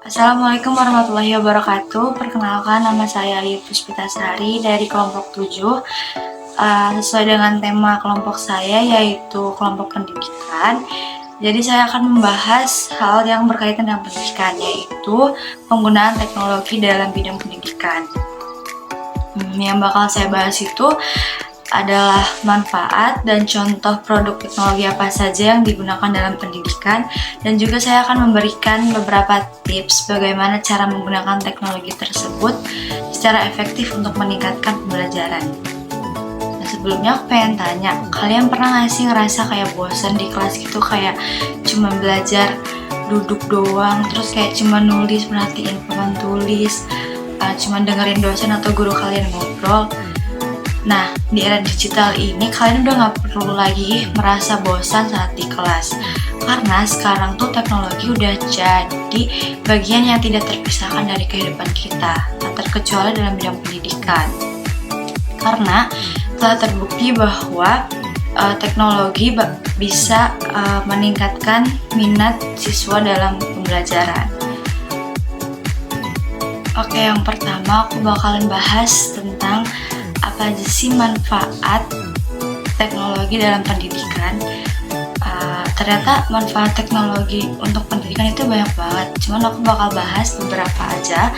Assalamualaikum warahmatullahi wabarakatuh. Perkenalkan, nama saya Ayu Puspitasari dari kelompok 7. Sesuai dengan tema kelompok saya, yaitu kelompok pendidikan. Jadi saya akan membahas hal yang berkaitan dengan pendidikan, yaitu penggunaan teknologi dalam bidang pendidikan. Yang bakal saya bahas itu adalah manfaat dan contoh produk teknologi apa saja yang digunakan dalam pendidikan, dan juga saya akan memberikan beberapa tips bagaimana cara menggunakan teknologi tersebut secara efektif untuk meningkatkan pembelajaran. Nah, sebelumnya aku pengen tanya, kalian pernah gak sih ngerasa kayak bosan di kelas gitu, kayak cuma belajar duduk doang, terus kayak cuma nulis, merhatiin papan tulis, cuma dengerin dosen atau guru kalian ngobrol? Nah, di era digital ini kalian udah gak perlu lagi merasa bosan saat di kelas, karena sekarang tuh teknologi udah jadi bagian yang tidak terpisahkan dari kehidupan kita, tak terkecuali dalam bidang pendidikan. Karena telah terbukti bahwa teknologi bisa meningkatkan minat siswa dalam pembelajaran. Oke, yang pertama aku bakalan bahas tentang apa aja sih manfaat teknologi dalam pendidikan. Ternyata manfaat teknologi untuk pendidikan itu banyak banget, cuman aku bakal bahas beberapa aja.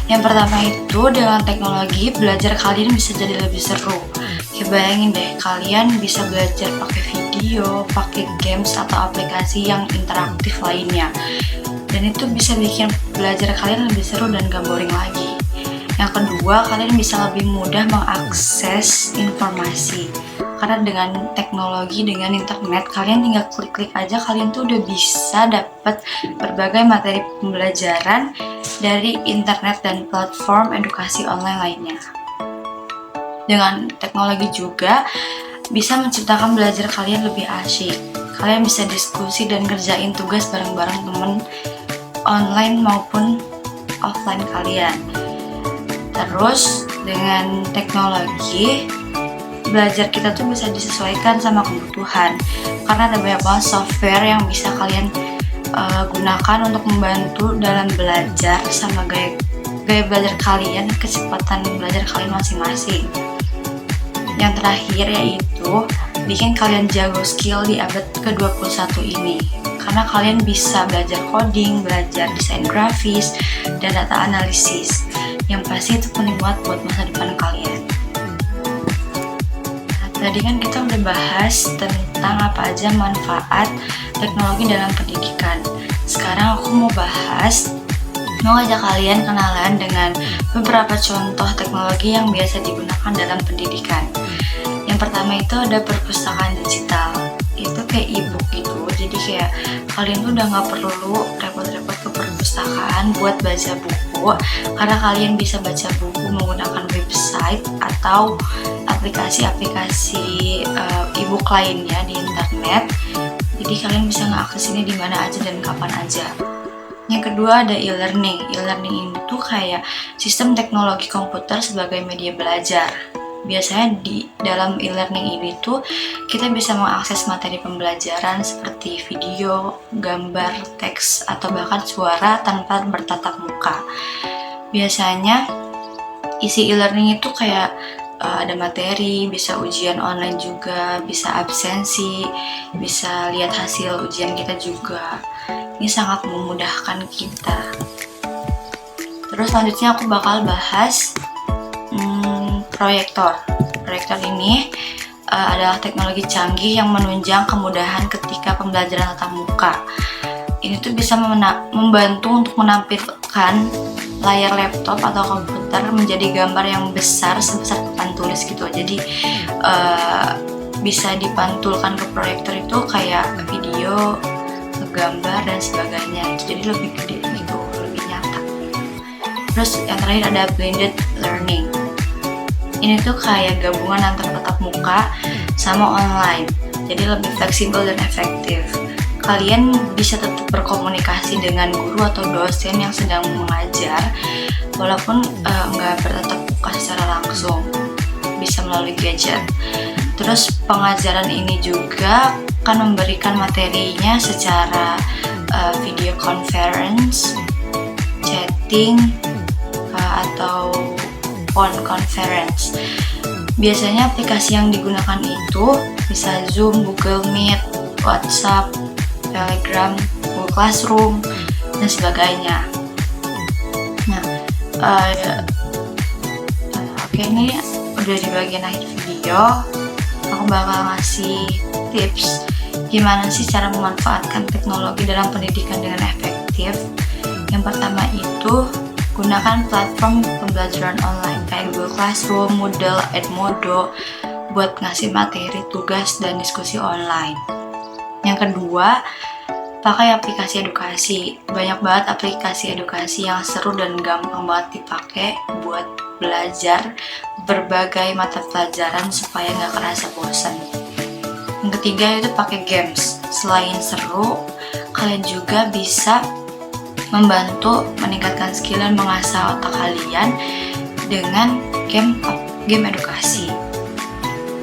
Yang pertama itu, dengan teknologi belajar kalian bisa jadi lebih seru. Ya bayangin deh, kalian bisa belajar pakai video, pakai games atau aplikasi yang interaktif lainnya, dan itu bisa bikin belajar kalian lebih seru dan gak boring lagi. Yang kedua, kalian bisa lebih mudah mengakses informasi. Karena dengan teknologi, dengan internet, kalian tinggal klik-klik aja, kalian tuh udah bisa dapat berbagai materi pembelajaran dari internet dan platform edukasi online lainnya. Dengan teknologi juga bisa menciptakan belajar kalian lebih asyik. Kalian bisa diskusi dan kerjain tugas bareng-bareng temen online maupun offline kalian. Terus dengan teknologi, belajar kita tuh bisa disesuaikan sama kebutuhan, karena ada banyak banget software yang bisa kalian gunakan untuk membantu dalam belajar sama gaya belajar kalian, kecepatan belajar kalian masing-masing. Yang terakhir yaitu bikin kalian jago skill di abad ke-21 ini, karena kalian bisa belajar coding, belajar desain grafis, dan data analisis, yang pasti itu penting banget buat masa depan kalian. Nah, tadi kan kita udah bahas tentang apa aja manfaat teknologi dalam pendidikan. Sekarang aku mau ngajak kalian kenalan dengan beberapa contoh teknologi yang biasa digunakan dalam pendidikan. Yang pertama itu ada perpustakaan digital. Itu kayak e-book gitu, jadi kayak kalian tuh udah gak perlu repot-repot ke perpustakaan buat baca buku, karena kalian bisa baca buku menggunakan website atau aplikasi-aplikasi e-book lainnya di internet. Jadi kalian bisa ngakses ini di mana aja dan kapan aja. Yang kedua ada e-learning. E-learning itu kayak sistem teknologi komputer sebagai media belajar. Biasanya di dalam e-learning ini tuh kita bisa mengakses materi pembelajaran seperti video, gambar, teks, atau bahkan suara tanpa bertatap muka. Biasanya isi e-learning itu kayak ada materi, bisa ujian online juga, bisa absensi, bisa lihat hasil ujian kita juga. Ini sangat memudahkan kita. Terus selanjutnya aku bakal bahas proyektor. Proyektor ini adalah teknologi canggih yang menunjang kemudahan ketika pembelajaran tatap muka. Ini tuh bisa membantu untuk menampilkan layar laptop atau komputer menjadi gambar yang besar sebesar papan tulis gitu. Jadi bisa dipantulkan ke proyektor itu kayak video, gambar, dan sebagainya. Jadi lebih gede gitu, lebih nyata. Terus yang terakhir ada blended learning. Ini tuh kayak gabungan antara tatap muka sama online, jadi lebih fleksibel dan efektif. Kalian bisa tetap berkomunikasi dengan guru atau dosen yang sedang mengajar, walaupun nggak bertatap muka secara langsung, bisa melalui gadget. Terus pengajaran ini juga akan memberikan materinya secara video conference. meeting atau phone conference. Biasanya aplikasi yang digunakan itu bisa Zoom, Google Meet, WhatsApp, Telegram, Google Classroom, dan sebagainya. Nah, oke, ini udah di bagian akhir video. Aku bakal ngasih tips gimana sih cara memanfaatkan teknologi dalam pendidikan dengan efektif. Yang pertama itu gunakan platform pembelajaran online kayak Google Classroom, Moodle, Edmodo buat ngasih materi, tugas, dan diskusi online. Yang kedua, pakai aplikasi edukasi. Banyak banget aplikasi edukasi yang seru dan gampang banget dipakai buat belajar berbagai mata pelajaran supaya nggak kerasa bosan. Yang ketiga itu pakai games. Selain seru, kalian juga bisa membantu meningkatkan skill dan mengasah otak kalian dengan game edukasi.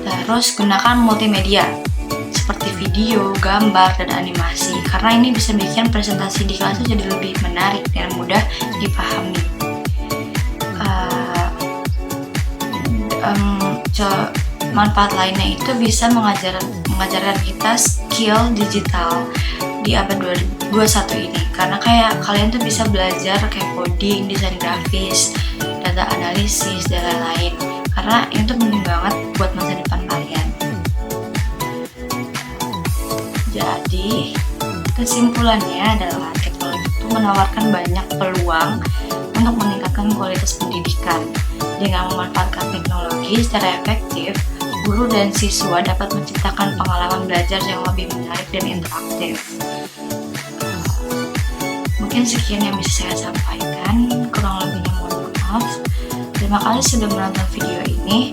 Terus gunakan multimedia seperti video, gambar, dan animasi, karena ini bisa bikin presentasi di kelas jadi lebih menarik dan mudah dipahami. Manfaat lainnya itu bisa mengajarkan kita skill digital di abad 21 ini, karena kayak kalian tuh bisa belajar kayak coding, desain grafis, data analisis, dan lain-lain, karena ini tuh penting banget buat masa depan kalian. Jadi kesimpulannya adalah teknologi itu menawarkan banyak peluang untuk meningkatkan kualitas pendidikan. Dengan memanfaatkan teknologi secara efektif, guru dan siswa dapat menciptakan pengalaman belajar yang lebih menarik dan interaktif. Mungkin sekian yang bisa saya sampaikan, kurang lebihnya mohon maaf. Terima kasih sudah menonton video ini.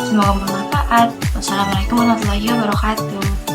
Semoga bermanfaat. Wassalamualaikum warahmatullahi wabarakatuh.